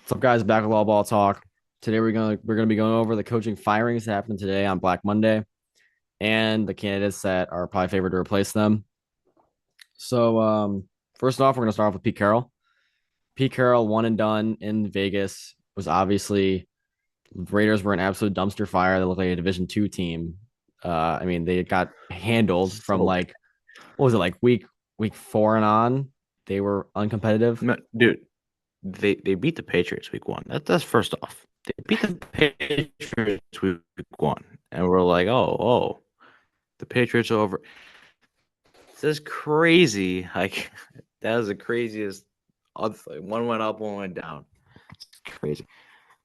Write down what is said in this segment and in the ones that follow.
What's up, guys? Back with All Ball Talk. Today we're gonna be going over the coaching firings that happened today on Black Monday and the candidates that are probably favored to replace them. So, first off, we're gonna start off with Pete Carroll. Pete Carroll, one and done in Vegas, was obviously Raiders were an absolute dumpster fire. They looked like a Division 2 team. I mean, they got handled from So, like what was it like week four and on? They were uncompetitive. no, dude, they beat the Patriots week one. That's first off. They beat the Patriots week one, and we're like, oh, the Patriots are over. This is crazy. Like that was the craziest. One went up, one went down. It's crazy.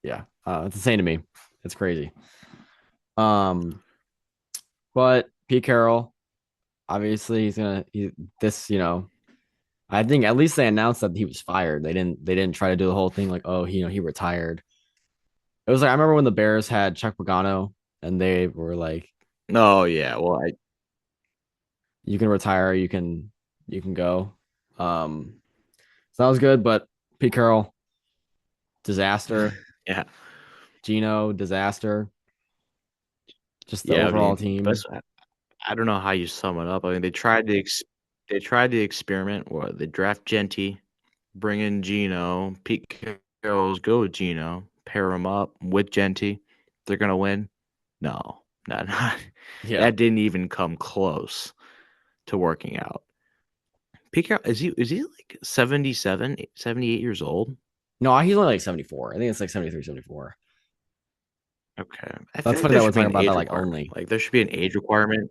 Yeah, it's insane to me. It's crazy. Um, but Pete Carroll, obviously, this. I think at least they announced that he was fired. They didn't try to do the whole thing like, oh, he retired. It was like I remember when the Bears had Chuck Pagano and they were like, Oh yeah. Well, you can retire, you can go. Um, so that was good, but Pete Carroll, disaster. yeah, Gino, disaster. Just the yeah. I overall mean, team. but I don't know how you sum it up. I mean, they tried the experiment. What they draft Genty, bring in Gino, Pete Carroll's go with Gino, pair him up with Genty. They're gonna win. No, not Yeah. that didn't even come close to working out. Pete Carroll is he like 77, 78 years old? No, he's only like 74. I think it's like 73, 74. Okay, I That's feel like funny there that we're should be talking an about that age like requirement. only. Like there should be an age requirement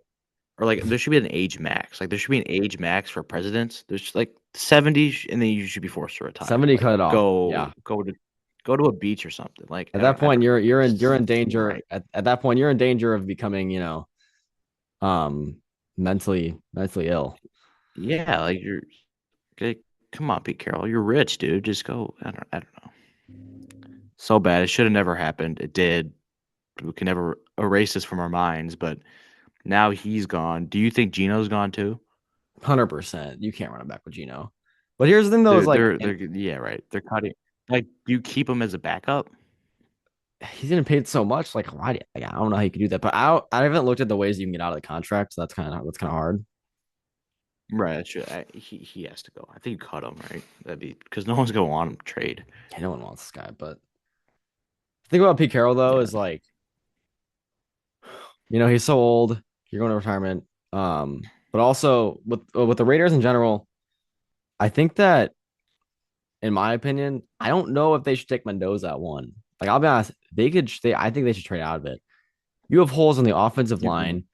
or like there should be an age max. Like there should be an age max for presidents. There's like 70 and then you should be forced to retire. 70 Like cut it off. Yeah. go to a beach or something. Like At that I point, don't know. you're It in you're just in doesn't seem danger. right. At that point, you're in danger of becoming, um, mentally ill. Yeah, like okay, come on, Pete Carroll. You're rich, dude. Just go. I don't know. So bad. It should have never happened. It did. We can never erase this from our minds, but now he's gone. Do you think Gino's gone too? 100%. You can't run it back with Gino. But here's the thing, though, is like, and They're yeah, right. They're cutting. Like, you keep him as a backup? he's getting paid so much. Like, why? Like, I don't know how you could do that. But I haven't looked at the ways you can get out of the contract. So that's kind of hard. Right. He has to go. I think you cut him, right? That'd be because no one's gonna want him to trade. Yeah, no one wants this guy. But the thing about Pete Carroll though is Yeah. like, he's so old. You're going to retirement. But also with the Raiders in general, I think that in my opinion, I don't know if they should take Mendoza at one. Like I'll be honest, I think they should trade out of it. You have holes in the offensive You, line.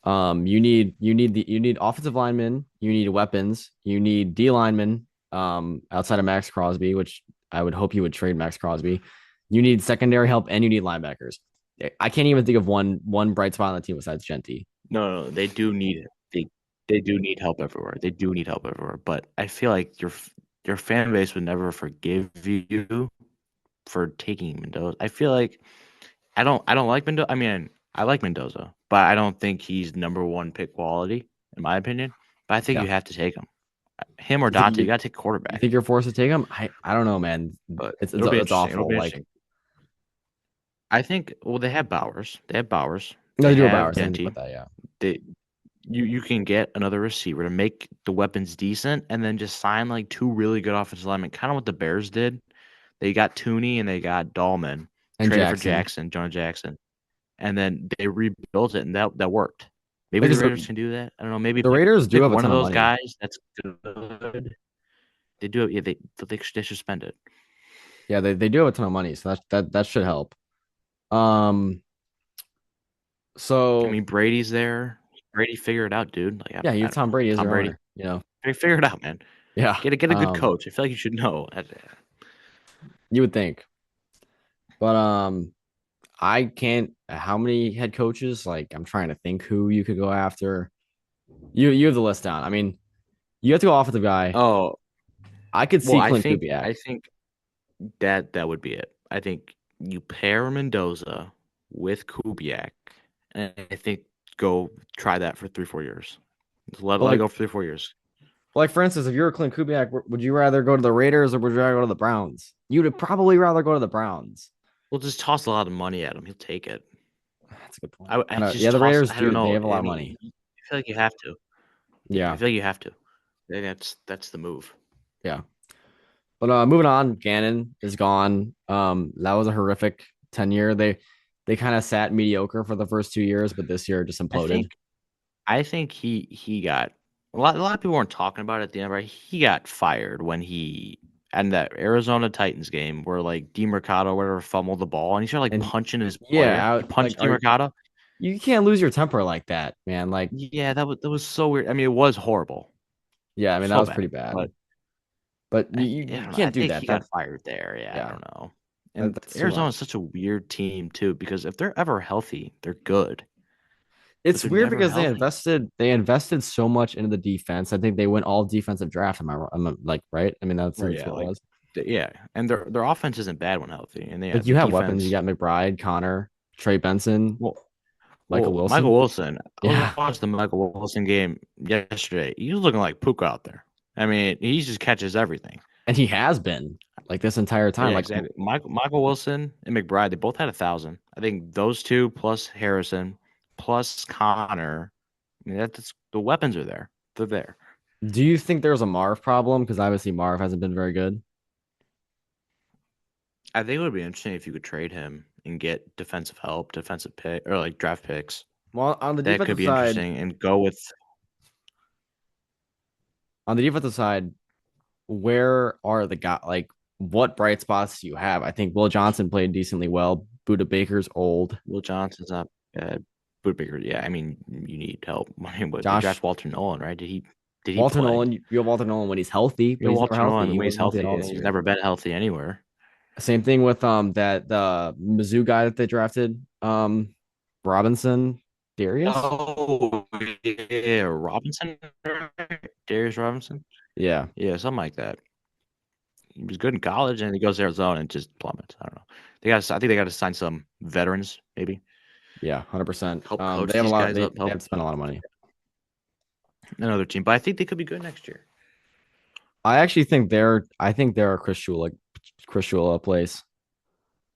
You need offensive linemen, you need weapons, you need D linemen, outside of Max Crosby, which I would hope you would trade Max Crosby. You need secondary help and you need linebackers. I can't even think of one bright spot on the team besides Genty. no, they do need it. They do need help everywhere. They do need help everywhere. But I feel like your fan base would never forgive you for taking Mendoza. I feel like I don't like Mendoza. I mean, I like Mendoza, but I don't think he's number one pick quality, in my opinion. But I think Yeah. you have to take him. Him or You think Dante, you you gotta take you quarterback. think you're forced to take him? I don't know, man. But It's it'll be it's interesting. It'll be awful. Like interesting. I think well they have Bowers. They have Bowers. no, They they do have have Bowers. I didn't think about Denty. that. Yeah. They you can get another receiver to make the weapons decent and then just sign like two really good offensive linemen, kind of what the Bears did. They got Tooney and they got Dahlman, And traded for Jackson. Jackson, Jonah Jackson, and then they rebuilt it and that worked. Maybe the Because Raiders can do that. I don't know. Maybe the Raiders do pick have a one of ton of those money. guys that's good. They do it. Yeah, they should spend it. Yeah, they do have a ton of money, so that should help. Um, I so mean, Brady's there. Brady, figure it out, dude. Like yeah, you I have don't Tom know, Brady as Tom your Brady. owner, you know. Figure it out, man. Yeah. Get a good coach. I feel like you should know. You would think. But I can't how many head coaches? Like I'm trying to think who you could go after. You have the list down. I mean, you have to go offensive guy. Oh, I could well, see Clint Kubiak. I think that would be it. I think you pair Mendoza with Kubiak, and I think go try that for 3 4 years. Just But let it go like for 3 4 years. Like for instance, if you were Clint Kubiak, would you rather go to the Raiders or would you rather go to the Browns? You'd probably rather go to the Browns. We'll just toss a lot of money at him. He'll take it. That's a good point. I Yeah, just the toss. Raiders I don't do. They know. have a lot I of mean, money. I feel like you have to. Yeah, I Yeah, feel like you have to. I think that's the move. yeah. But moving on, Gannon is gone. That was a horrific tenure. They kind of sat mediocre for the first 2 years, but this year just I imploded. think I think he got a lot of people weren't talking about it at the end, right? He got fired when he and that Arizona Titans game where like DeMercado whatever fumbled the ball and he started like And punching his player. yeah, He punched are DeMercado. you can't lose your temper like that, man. Like, Yeah, that was so weird. I mean, it was horrible, yeah, I mean that so was bad. pretty bad. But But I you don't know. I can't do think that. he got That fired there. Yeah, I yeah, don't know. And that's too Arizona's much. such a weird team too because if they're ever healthy, they're good, but It's they're weird never because healthy. they invested so much into the defense. I think they went all defensive draft. Am I wrong? I'm like right? I mean that Right? seems Yeah, what it like was. yeah, and their offense isn't bad when healthy, and yeah, Like the you have weapons. You defense. got McBride, Connor, Trey Benson, Well, Michael Michael Wilson. Wilson. I was Yeah, watching the Michael Wilson game yesterday. He was looking like Puka out there. I mean, he just catches everything. and he has been like this entire time. Yeah, Like exactly. Michael Wilson and McBride, they both had 1,000. I think those two plus Harrison plus Connor. I mean, that's the weapons are there. They're there. do you think there's a Marv problem? Because obviously Marv hasn't been very good. I think it would be interesting if you could trade him and get defensive help, defensive pick, or like draft picks. Well, That could be interesting and go with on the defensive side, where are the guys? Like, what bright spots do you have? I think Will Johnson played decently well. Buda Baker's old. Will Johnson's not bad. Baker, yeah, I mean, you need help. I mean, what they Josh draft Walter Nolan, right? Did he Walter play? Nolan. You have Walter Nolan when he's healthy, You but know, he's never Walter healthy. Nolan He when he's wasn't healthy at healthy, all and this he's year. never been healthy anywhere. Same thing with that the Mizzou guy that they drafted, Robinson, Darius. Oh, yeah, Robinson, right? Darius Robinson, Yeah, yeah, something like that. He was good in college, and he goes to Arizona and just plummets. I don't know. I think they got to sign some veterans, maybe yeah, 100%. help They coach have a these lot. guys They up, they help have to spend a lot of money. another team. But I think they could be good next year. I actually think they're a Chris Shula place.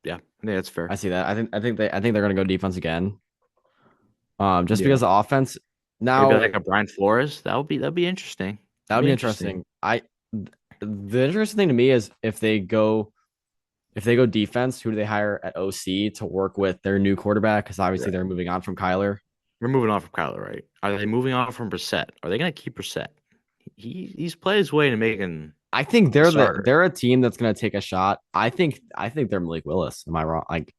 Yeah, I think that's I fair. see that. I think they're gonna go defense again. Just Yeah, because the offense maybe now like a Brian Flores. That'd be interesting. that That'd would be be interesting. interesting. The interesting thing to me is if they go defense, who do they hire at OC to work with their new quarterback? Because obviously they're Right. moving on from Kyler. We're moving on from Kyler, right? Are they moving on from Brissett? Are they going to keep Brissett? He's played his way to making I think a starter. they're a team that's gonna take a shot. I think they're Malik Willis. Am I wrong? Like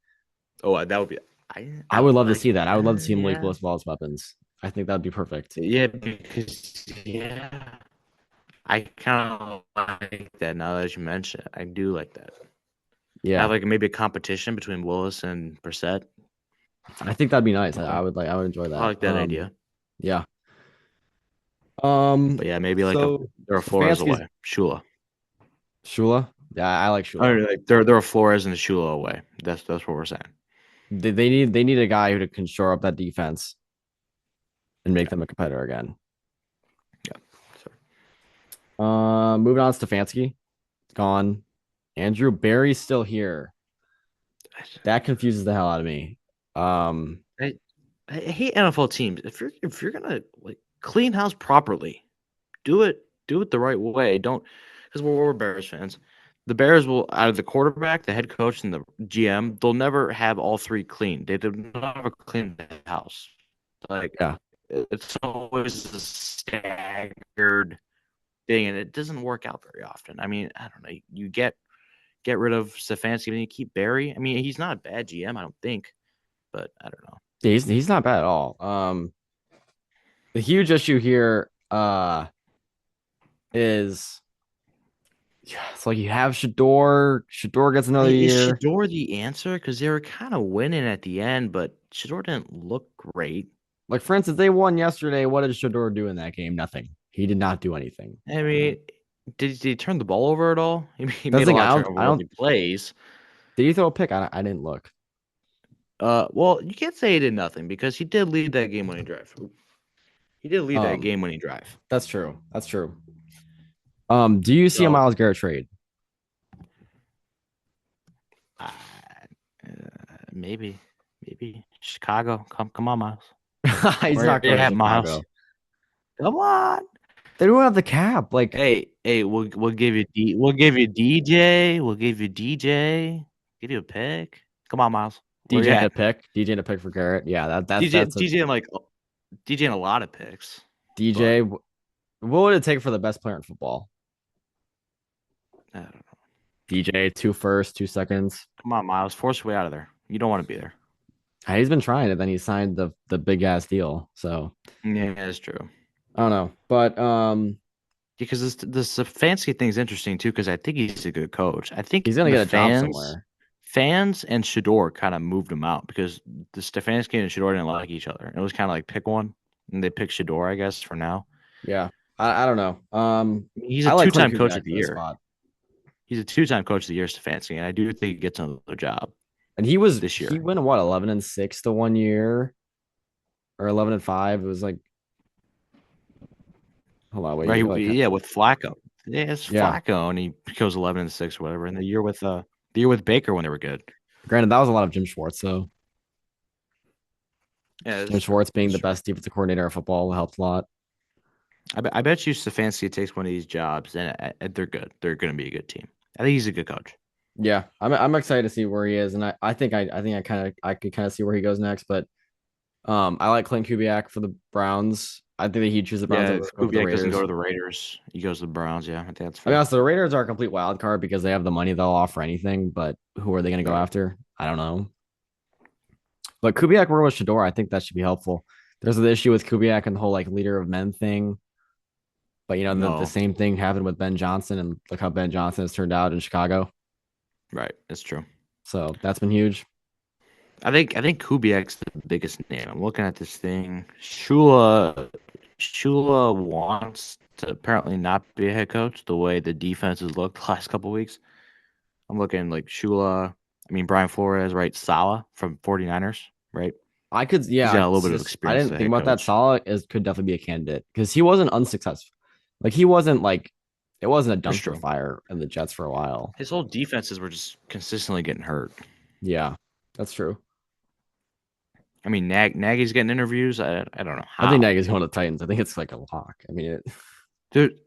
Oh, that would be. I I would would love to like see that. I would love to that. see Malik Yeah, Willis with all his weapons. I think that'd be perfect. yeah, because yeah, I kind of like that. Now that you mention it, I do like that. Have Yeah, like maybe a competition between Willis and Brissett. I think that'd be nice. Okay, I would enjoy I that. like that idea. Yeah. But yeah, maybe like a So they're a Flores Stefanski's away. Shula. Shula. Yeah, I like I Shula. mean, like they're a Flores and a Shula away. That's what we're saying. They need a guy who can shore up that defense and make Yeah, them a competitor again. yeah. So, Moving on, Stefanski gone. Andrew Barry's still here. That confuses the hell out of me. Um, I, I hate NFL teams. If you're gonna like clean house properly, do it the right way. Don't because we're Bears fans. The Bears will out of the quarterback, the head coach, and the GM. They'll never have all three clean. They do never clean the house. Like yeah, it's always a staggered thing, and it doesn't work out very often. I mean, I don't know. You get rid of Stefanski, and you keep Barry. I mean, he's not a bad GM, I don't think, but I don't know. he's not bad at all. The huge issue here is yeah, it's like you have Shador. Shador gets another Is year. Shador the answer? Because they were kind of winning at the end, but Shador didn't look great. Like for instance, they won yesterday. What did Shador do in that game? Nothing. He did not do anything. I mean, did he turn the ball over at all? He That's made the a thing. lot of turnover I don't. worthy plays. Did he throw a pick? I didn't look. Well, you can't say he did nothing because he did lead that game winning drive. He did lead that Um, game winning drive. that's true. That's true. Do you see a So Myles Garrett trade? uh, maybe, maybe Chicago. Come on, Miles. He's Where not you going to at, Miles? Chicago. Come on. They don't have the cap. Like Hey, we'll give you we'll give you DJ. We'll give you DJ. Give you a pick. Come on, Miles. Where you DJ and a at? pick, DJ and a pick for Garrett. Yeah, DJ that's a DJ and like DJ and a lot of picks, DJ. but What would it take for the best player in football? I don't know. DJ, two first, 2 seconds. Come on, Miles. Force your way out of there. You don't want to be there. He's been trying it. Then he signed the big ass deal. So Yeah, that's true. I don't know, but Because this fancy thing's interesting too. Because I think he's a good coach. I think he's gonna the get a job fans, somewhere. fans and Shador kind of moved him out because the Stefanski and Shador didn't like each other. It was kind of like pick one, and they picked Shador, I guess, for now. Yeah, I don't know. He's a I like Clint two-time coach Kubiak of the for this year. spot, He's a two-time coach of the year, Stefanski, and I do think he gets another job and this he year. went what 11-6 the 1 year or 11-5. It was like hold on, wait, Right? you like Yeah, with Flacco. Yeah, it's yeah. Flacco, and he goes 11-6 or whatever. And the year with Baker when they were good. Granted, that was a lot of Jim Schwartz, so Yeah, Jim that's true. Schwartz being That's the true. best defensive coordinator of football helped a lot. I bet you Stefanski takes one of these jobs, and they're good. They're going to be a good team. I think he's a good coach. Yeah, I'm excited to see where he is, and I think I could kind of see where he goes next. But I like Clint Kubiak for the Browns. I think that he'd choose the Browns Yeah, if over the Kubiak doesn't go Raiders. to the Raiders, he goes to the Browns. Yeah, I think that's I mean, fair. honestly, the Raiders are a complete wild card because they have the money; they'll offer anything. But who are they going to go Right. after? I don't know. But Kubiak working with Shador, I think that should be helpful. There's the issue with Kubiak and the whole like leader of men thing. But the No, same thing happened with Ben Johnson, and look how Ben Johnson has turned out in Chicago. right. That's true. So that's been huge. I think Kubiak's the biggest name. I'm looking at this thing. Shula wants to apparently not be a head coach the way the defense has looked the last couple weeks. I'm looking like Shula. I mean Brian Flores, right? Sala from 49ers, right? I could, He's yeah. got a little It's bit of just I experience as didn't a think head about that. coach. Salah is could definitely be a candidate because he wasn't unsuccessful. Like he wasn't like it wasn't a That's dumpster true. fire in the Jets for a while. His whole defenses were just consistently getting hurt. Yeah, that's true. I mean, Nagy's getting interviews. I don't know I think how. Nagy's going to the Titans. I think it's like a lock. I mean, Dude,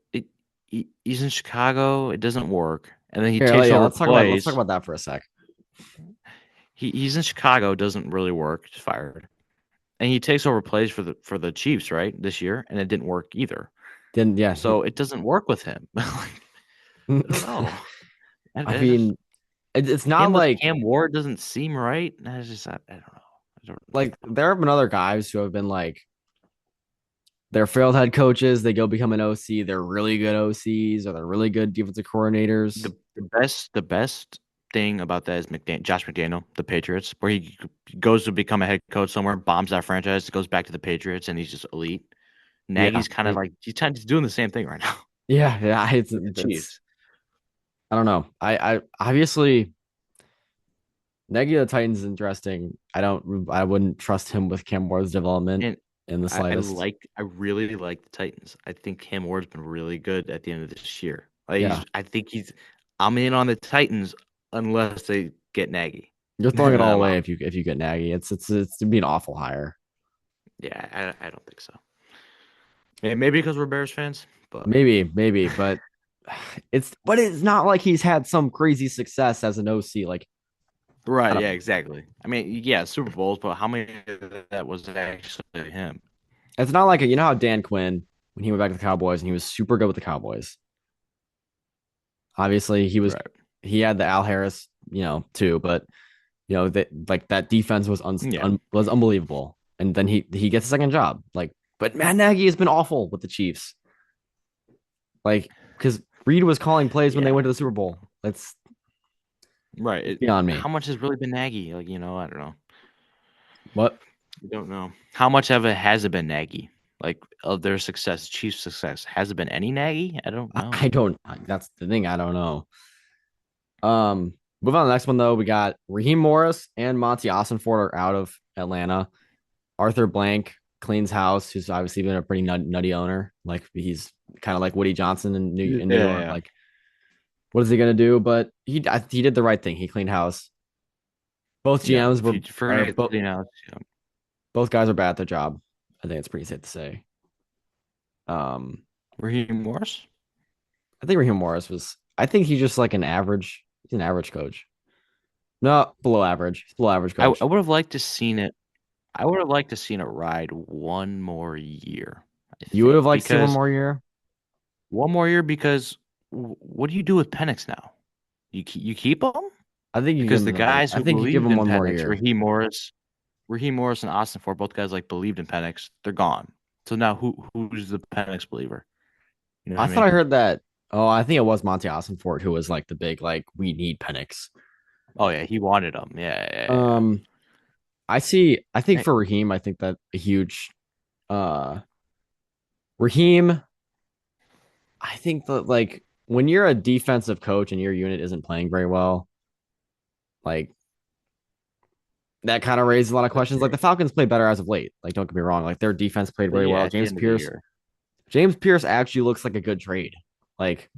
he's in Chicago. It doesn't work, and then he here, takes yeah. over Let's talk plays. about that for a sec. He's in Chicago. Doesn't really work. He's fired. And he takes over plays for the Chiefs, right, this year, and it didn't work either. Then yeah, So it doesn't work with him. Like, I don't know. I I just mean, it's not him with like Cam Ward doesn't seem right. I don't know. I don't there have been other guys who have been like they're failed head coaches. They go become an OC. They're really good OCs or they're really good defensive coordinators. The best thing about that is Josh McDaniel, the Patriots, where he goes to become a head coach somewhere, bombs that franchise, goes back to the Patriots, and he's just elite. Yeah, Nagy's kind of like he's doing the same thing right now yeah. with the It's Chiefs. I don't know. I obviously Nagy of the Titans is interesting. I wouldn't trust him with Cam Ward's development And in the I slightest. I really like the Titans. I think Cam Ward's been really good at the end of this year. Like Yeah, I'm in on the Titans unless they get Nagy. you're throwing it Then all I'm away out. if you get Nagy. It's to be an awful hire. Yeah, I don't think so. Maybe because we're Bears fans, but Maybe, but it's not like he's had some crazy success as an OC. Like I right, don't yeah, know. exactly. I mean, yeah, Super Bowls, but how many of that was actually him? It's not like you know how Dan Quinn when he went back to the Cowboys and he was super good with the Cowboys. Obviously, Right. he had the Al Harris, too, but that like that defense was Yeah. was unbelievable. And then he gets a second job. Like, but Matt Nagy has been awful with the Chiefs. Like, because Reed was calling plays when they Yeah. went to the Super Bowl. Right. It's beyond me. How much has really been Nagy? Like, I don't know. What? I don't know. How much of it has it been Nagy? Like of their success, Chiefs' success, has it been any Nagy? I don't know. I don't. That's the thing. I don't know. Move on to the next one though. We got Raheem Morris and Monty Ossenford are out of Atlanta. Arthur Blank cleans house, who's obviously been a pretty nutty owner. Like he's kind of like Woody Johnson Yeah, in New York. yeah. Like, what is he gonna do? But he did the right thing. He cleaned house. Both Yeah. GMs If were you for are gonna both clean out, yeah. both guys are bad at their job. I think it's pretty safe to say. Um, Raheem Morris. I think Raheem Morris was. I think he's just like an average. He's an average coach. No, below average. He's below average I coach. would have liked to seen it. I would have liked to seen it ride one more year. I You would have think liked to see one because more year. one more year because what do you do with Penix now? You keep him I think you give because him the another. guys I who think you give believed him in one more Penix, year. Raheem Morris and Austin Ford, both guys like believed in Penix. They're gone. So now who's the Penix believer? You know what I I thought mean? I heard that. Oh, I think it was Monty Ford who was like the big like we need Penix. Oh yeah, he wanted him. Yeah. Um, I see. I think Hey, for Raheem, I think that a huge uh Raheem. I think that like when you're a defensive coach and your unit isn't playing very well, like that kind of raises a lot of that's questions. Like true. the Falcons played better as of late. Like don't get me wrong, like their defense played But really yeah, well. at the end of the year. James Pierce actually looks like a good trade. Like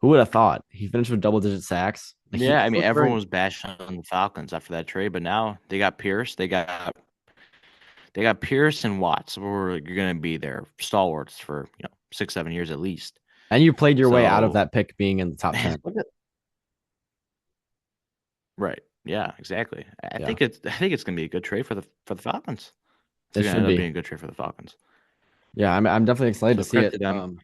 who would have thought? He finished with double digit sacks. Like Yeah, he I mean looked everyone very. was bashing on the Falcons after that trade, but now they got Pierce, they got Pierce and Watts, where you're gonna be their stalwarts for 6, 7 years at least. And you played your way out of So that pick being in the top 10. look at right, yeah, exactly. I Yeah, think it's gonna be a good trade for the Falcons. It's it gonna should end up be. being a good trade for the Falcons. Yeah, I'm definitely excited to So see credit it. to them.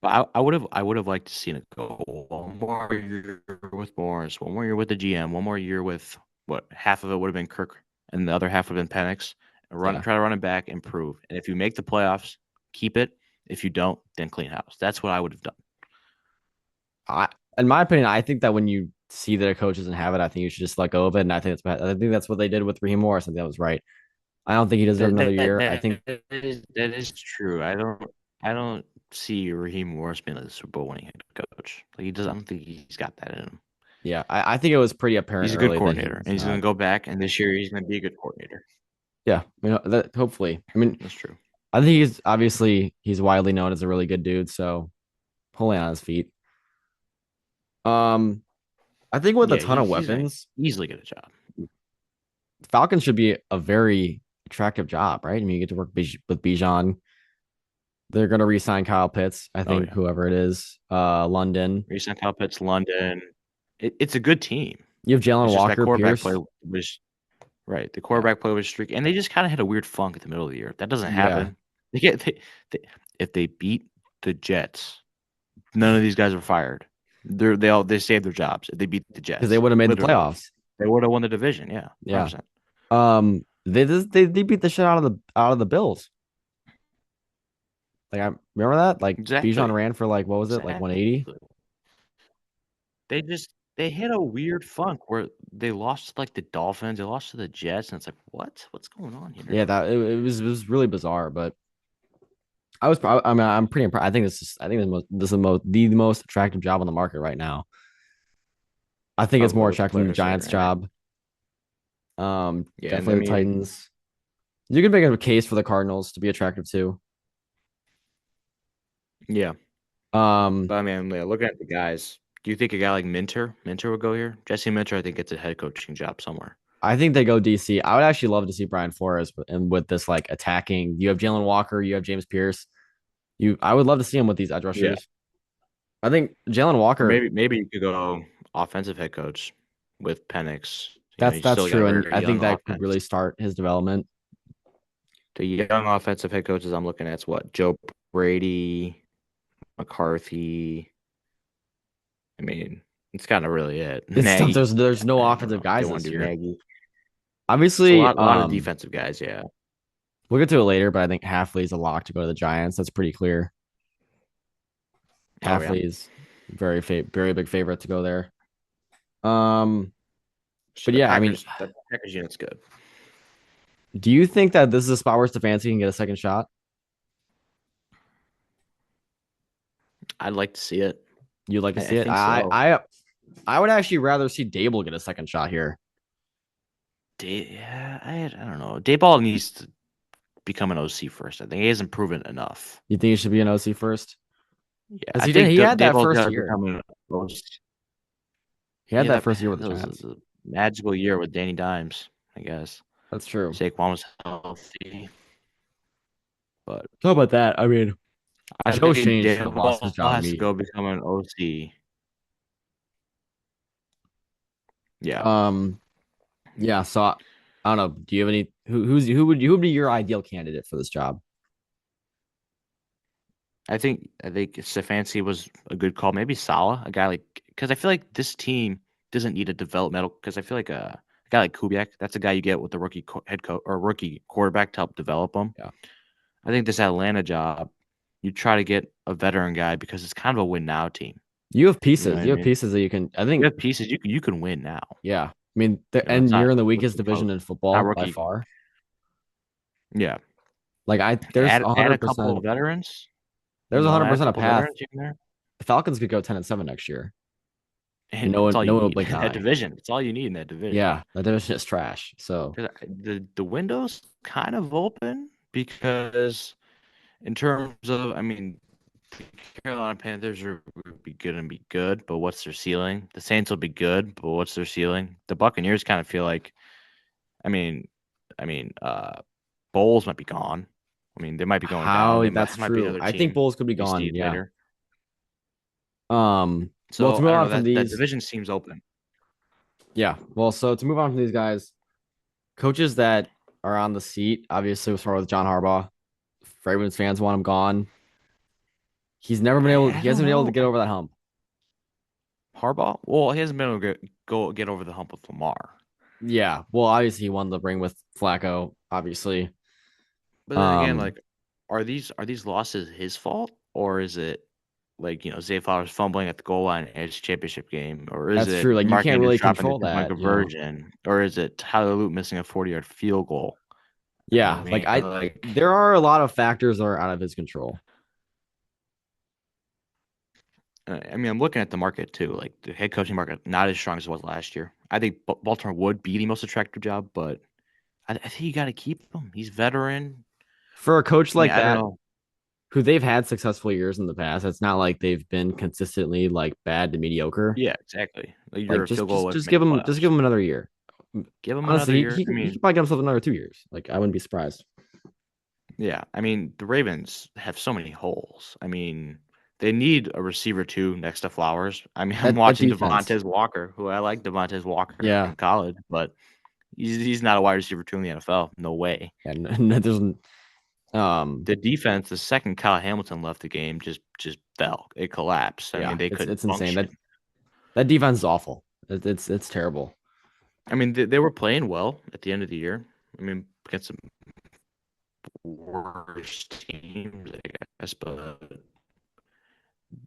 But I would have liked to seen it go one more year with Morris, one more year with the GM, one more year with what half of it would have been Kirk and the other half would have been Penix. And Yeah. try to run it back, improve. And if you make the playoffs, keep it. If you don't, then clean house. That's what I would have done. I, in my opinion, I think that when you see that a coach doesn't have it, I think you should just let go of it. And I think that's what they did with Raheem Morris. I think that was right. I don't think he deserved That another that, year. I think, that is true. I don't see Raheem Morris being a Super Bowl winning head coach. Like he does. I don't think he's got that in him. yeah, I think it was pretty apparent He's a good early that he coordinator, was and he's going not. to go back. And this year, he's going to be a good coordinator. Yeah, that hopefully. I mean, That's true. I think he's widely known as a really good dude. So pulling on his feet. Um, I think with a Yeah, ton of he's going to weapons, easily get a job. Falcons should be a very attractive job, right? I mean, you get to work with Bijan. They're going to re-sign Kyle Pitts, I Oh think, yeah, whoever it is. London. recent Cup, it's London. It's a good team. You have Jalen It's just that Walker, quarterback play Pierce. was right. The Yeah, quarterback play was streaky, and they just kind of hit a weird funk at the middle of the year. That doesn't yeah, happen. They, if they beat the Jets, none of these guys were fired. They saved their jobs. If they beat the because they Jets, would have made the literally, playoffs. they would have won the division. Yeah, Yeah. 100%. They beat the shit out of the Bills. Like I remember that. Like Bijan Exactly, ran for like what was it? Like exactly. 180. They hit a weird funk where they lost to like the Dolphins, they lost to the Jets, and it's like what's going on here? Yeah, it was really bizarre, but I mean I'm pretty impressed. I think the most attractive job on the market right now. I think it's more Of attractive than the players, Giants right? job. Yeah, and I Definitely the mean, Titans. You could make a case for the Cardinals to be attractive too. yeah. Um, But I mean, yeah, looking at the guys, do you think a guy like Minter would go here? Jesse Minter, I think gets a head coaching job somewhere. I think they go DC. I would actually love to see Brian Flores, and with this like attacking, you have Jalen Walker, you have James Pierce. I would love to see him with these edge Yeah. rushers. I think Jalen Or Walker. maybe you could go offensive head coach with Penix. You That's still got a true, and very I think young that could offense. really start his development. The young offensive head coaches I'm looking at is what? Joe Brady, McCarthy. I mean, it's kind of really it. It's tough. Nagy. There's no I don't offensive know if they guys want this to do year. Nagy. It's Obviously, a lot of defensive guys. Yeah. we'll get to it later, but I think Halfley's a lock to go to the Giants. That's pretty clear. Oh yeah. Halfley's very big favorite to go there. Um, So but yeah, I mean, The Packers unit's good. do you think that this is a spot where Stefanski can get a second shot? I'd like to see it. You'd like to I see it? think so. I would actually rather see Dable get a second shot here. Yeah, I don't know. Dayball needs to become an OC first. I think he hasn't proven enough. You think he should be an OC first? Yeah, Because I he did. think He had that Daboll's got first to year. become an OC. He had Yeah, that that first year with the that was Giants. a magical year with Danny Dimes, I guess. That's true. Saquon was healthy, but How about that? I mean, I Joe think Shane should have lost his Daboll job has to go immediately. become an OC. Yeah, Um, yeah. So I don't know. Do you have any? Who would be your ideal candidate for this job? I think Stefanski was a good call. Maybe Salah, a guy like because I feel like this team doesn't need a developmental because I feel like a guy like Kubiak, that's a guy you get with the head coach or rookie quarterback to help develop him. Yeah. I think this Atlanta job, you try to get a veteran guy because it's kind of a win now team. You have You know what pieces. I You have mean? pieces that you can. I You think. have pieces you can win now. Yeah. I mean, It's and you're not in the weakest rookie division coach, in not football by rookie. far. Yeah, Like there's add a hundred couple of percent. veterans. There's Add a 100% a couple path. veterans in there, The Falcons could go 10-7 next year. and No that's one, all no you one will need. blink an That eye. division, it's all you need in that division. Yeah, that division is trash. So 'Cause the window's kind of open because in terms of, I mean, the Carolina Panthers would be good and be good, but what's their ceiling? The Saints will be good, but what's their ceiling? The Buccaneers kind of feel like, I mean, I mean, Bowles might be gone. I mean, they might be going down. how They that's might be true. another I think team Bulls could be you see gone. Yeah. later. Well, to So move I don't on know from that these, division seems open. yeah. Well, so to move on from these guys, coaches that are on the seat, obviously we'll start with John Harbaugh. Ravens fans want him gone. I He don't hasn't been able to know. get over that hump. Harbaugh? Well, he hasn't been able to get over the hump with Lamar. Yeah. Well, obviously he won the ring with Flacco, obviously. But then again, Um, like, are these losses his fault, or is it like Zay Flowers fumbling at the goal line in his championship game, or is that's true. it Like you Mark can't Andrews really dropping the control 2 point that. conversion, or is it Tyler Lute missing a 40-yard field goal? I Yeah, like mean, like, there are a lot of factors that are out of his control. I'm looking at the market too. Like the head coaching market, not as strong as it was last year. I think Baltimore would be the most attractive job, but I think you got to keep him. He's veteran. For a coach I mean, like I don't that, know. who they've had successful years in the past, it's not like they've been consistently like bad to mediocre. Yeah, exactly. Like you're Like a field goal away from making just playoffs. give him another year. Give him another Honestly, year. I he could mean, probably get himself another 2 years. Like I wouldn't be surprised. yeah. I mean, the Ravens have so many holes. I mean, they need a receiver too next to Flowers. I mean, I'm That watching defense, Devontae Walker, who I like Devontae Walker yeah, in college, but he's not a wide receiver two in the NFL. No way. and there's The defense, the second Kyle Hamilton left the game, just fell. It collapsed. I mean, yeah, they couldn't it's insane. function. That defense is awful. It's terrible. I mean, they were playing well at the end of the year. I mean, against some worse teams, I guess, but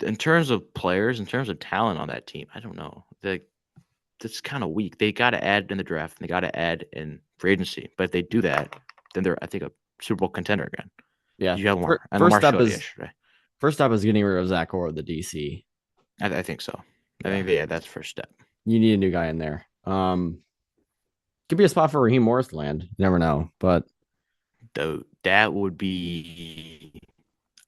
in terms of players, in terms of talent on that team, I don't know. That's kind of weak. They got to add in the draft. And they got to add in free agency. But if they do that, then they're, I think, a Super Bowl contender again. Yeah, You have Lamar, and first Lamar step showed it is yesterday. getting rid of Zach Orr, the DC. I think so. I Yeah, think yeah, that's the first step. you need a new guy in there. Could be a spot for Raheem Morris to land. You never know, but Though that would be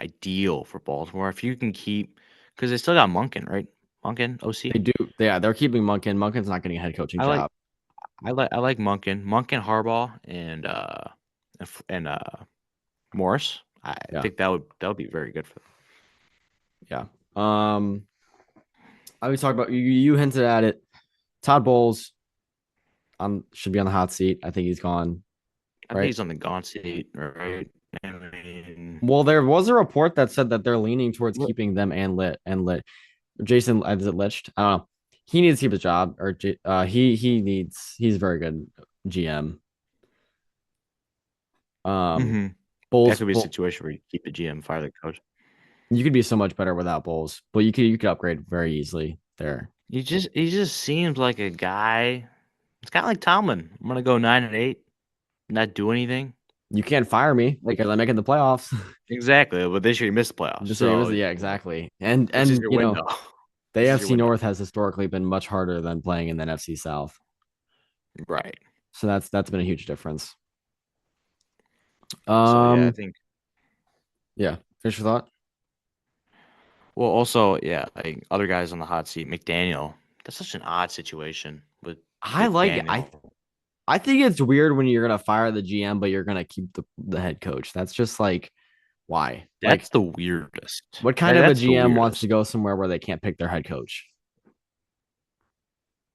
ideal for Baltimore if you can keep because they still got Munkin, right? Munkin, OC. they do. Yeah, they're keeping Munkin. Munkin's not getting a head coaching I like job. I like Munkin, Harbaugh, and Morris. I Yeah, think that would be very good for them. yeah. I was talking about you hinted at it. Todd Bowles should be on the hot seat. I think he's gone. I think Right. he's on the gone seat, right? I mean, Well, there was a report that said that they're leaning towards what- keeping them and lit. Jason, is it Litched? I don't know. He needs to keep his job, or he's very good GM. Um, mhm. That Bulls, could be a Bull, situation where you keep the GM, fire the coach. you could be so much better without Bulls, but you could upgrade very easily there. He just seems like a guy. It's kind of like Tomlin. I'm gonna go 9-8, not do anything. You can't fire me Like because I'm making the playoffs. exactly, but this year he missed the playoffs, Just so you so miss it, yeah, exactly. And this is and your you know window. the This is your AFC window, North has historically been much harder than playing in the NFC South, right? so that's been a huge difference. So yeah, I Um, think yeah. Finish your thought. Well, also, yeah, like other guys on the hot seat, McDaniel. That's such an odd situation with I like it. I McDaniel. I think it's weird when you're gonna fire the GM, but you're gonna keep the head coach. That's just like why? Like, That's the weirdest. what kind of a That's the GM wants to weirdest. go somewhere where they can't pick their head coach?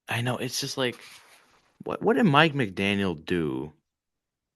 I know. It's just like, what did Mike McDaniel do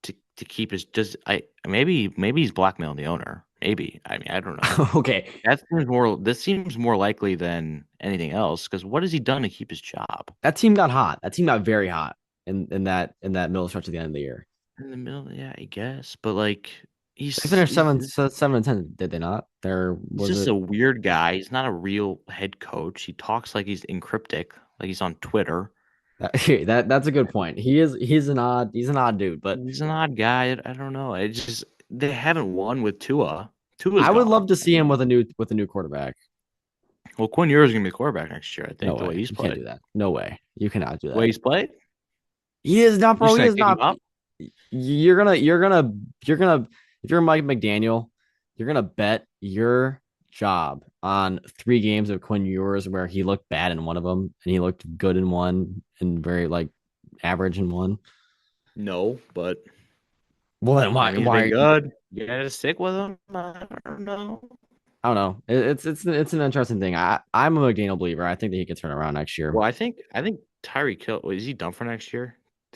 to keep his? Just I maybe he's blackmailing the owner. Maybe. I mean, I don't know. Okay, That seems more. This seems more likely than anything else. Because what has he done to keep his job that team got hot. That team got very hot in that middle stretch at the end of the year. in the middle? Yeah, I guess. But like, They finished he's 7-10, did they not? There he's was just it. a weird guy. He's not a real head coach. He talks like he's encryptic, like he's on Twitter. That's a good point. He's an odd dude, but He's an odd guy. I don't know. It just they haven't won with Tua. Tua's I would gone. love to I see him mean, with a new quarterback. well, Quinn Ewers is gonna be the quarterback next year. I No think the way way. he's You can't played. do that. No way. You cannot do The way that. he's played. He is not, You bro. just He gonna is kick him not. up? You're gonna if you're Mike McDaniel, you're gonna bet your job on 3 games of Quinn Ewers where he looked bad in one of them and he looked good in one and very like average in one. No, but Well, then I why? mean he's been Why? good. You gotta stick with him. I don't know. I don't know. It's an interesting thing. I'm a McDaniel believer. I think that he could turn around next year. Well, I think Tyreek Hill is he done for next year?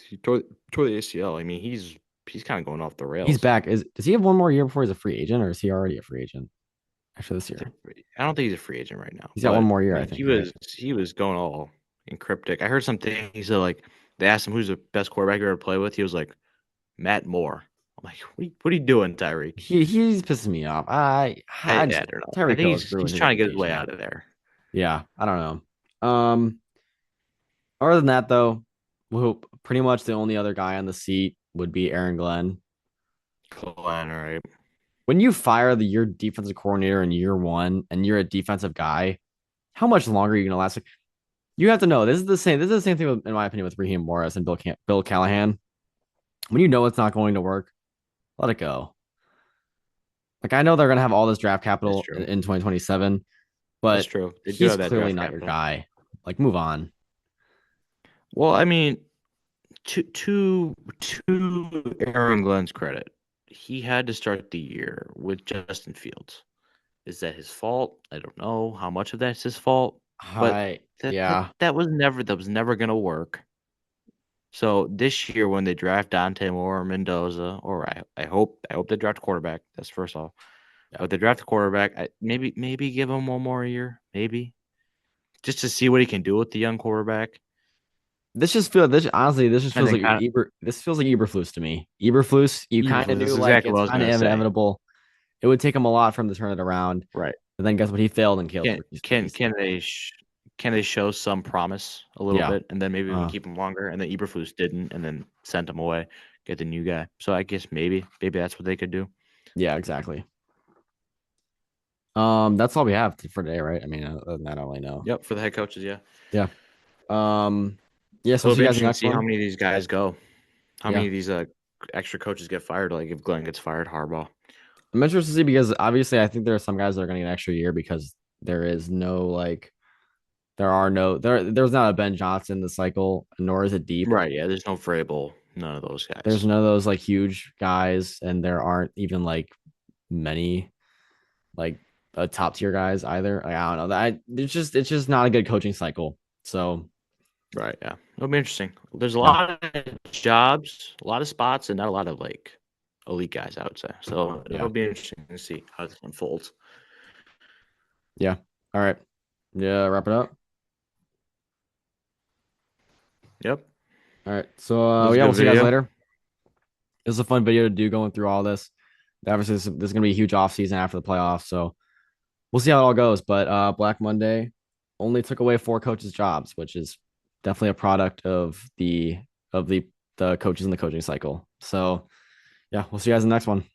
He tore the ACL. I mean he's kind of going off the He's rails. back. Does he have one more year before he's a free agent, or is he already a free agent after this year? I don't think he's a free agent right now, He's got one but more year, I when think, right? he was going all encryptic. I heard something. He said like they asked him who's the best quarterback you ever play with. He was like Matt Moore. I'm like, what are you doing, Tyreek? He's pissing me off. I I just don't know. I Tyreek think Hill has ruined he's his trying to get his way reputation. out of there. Yeah, I don't know. Other than that though, well, pretty much the only other guy on the seat would be Aaron Glenn. Glenn, all right. When you fire your defensive coordinator in year one and you're a defensive guy, how much longer are you gonna last? Like, you have to know this is the same. This is the same thing in my opinion with Raheem Morris and Bill Callahan. When you know it's not going to work, let it go. Like I know they're gonna have all this draft That's capital true. in 2027, That's but true. They do he's have that clearly draft not your capital. guy. Like move on. Well, I mean, to Aaron Glenn's credit, he had to start the year with Justin Fields. Is that his fault? I don't know how much of that's his fault, but Hi, yeah. that was never gonna work. So this year when they draft Dante Moore or Mendoza, or I hope they draft a quarterback. That's first off. Yeah. But they draft a quarterback, maybe give him one more year, maybe just to see what he can do with the young quarterback, This just and feels then like kind of This feels like Eberflus to me. Eberflus, you kind of Eberflus. knew That's like exactly what it's I was kind of gonna say. inevitable. It would take him a lot for him to turn it around. Right? But then guess what? He failed and killed Can for can he's can they sh- can they show some promise a little yeah. bit, and then maybe we can Uh keep him longer, and then Eberflus didn't, and then sent him away, get the new guy. So I guess maybe that's what they could do. yeah, exactly. That's all we have for today, right? I mean, other than that, I don't really know. Yep, for the head coaches, yeah. Yeah. Um, yeah, so It'll see be you guys in the interesting to next see how one. many of these guys go. How Yeah. many of these extra coaches get fired? Like if Glenn gets fired, Harbaugh. I'm interested to see because obviously I think there are some guys that are gonna get an extra year because there is no like there's not a Ben Johnson in the cycle, nor is it deep. Right, yeah. There's no Vrabel, none of those There's guys. none of those like huge guys, and there aren't even like many like top tier guys either. Like, I don't know. It's just not a good coaching cycle. So Right, yeah. It'll be interesting. There's a yeah, lot of jobs, a lot of spots, and not a lot of like elite guys, I would say. So yeah, it'll be interesting to see how this unfolds. yeah. All right. Yeah, wrap it up. Yep. All right. So It was a yeah, we'll good see you guys video. later. It was a fun video to do going through all this. Obviously, this is gonna be a huge off season after the playoffs, so we'll see how it all goes. But Black Monday only took away 4 coaches' jobs, which is definitely a product of the coaches in the coaching cycle. So yeah, we'll see you guys in the next one.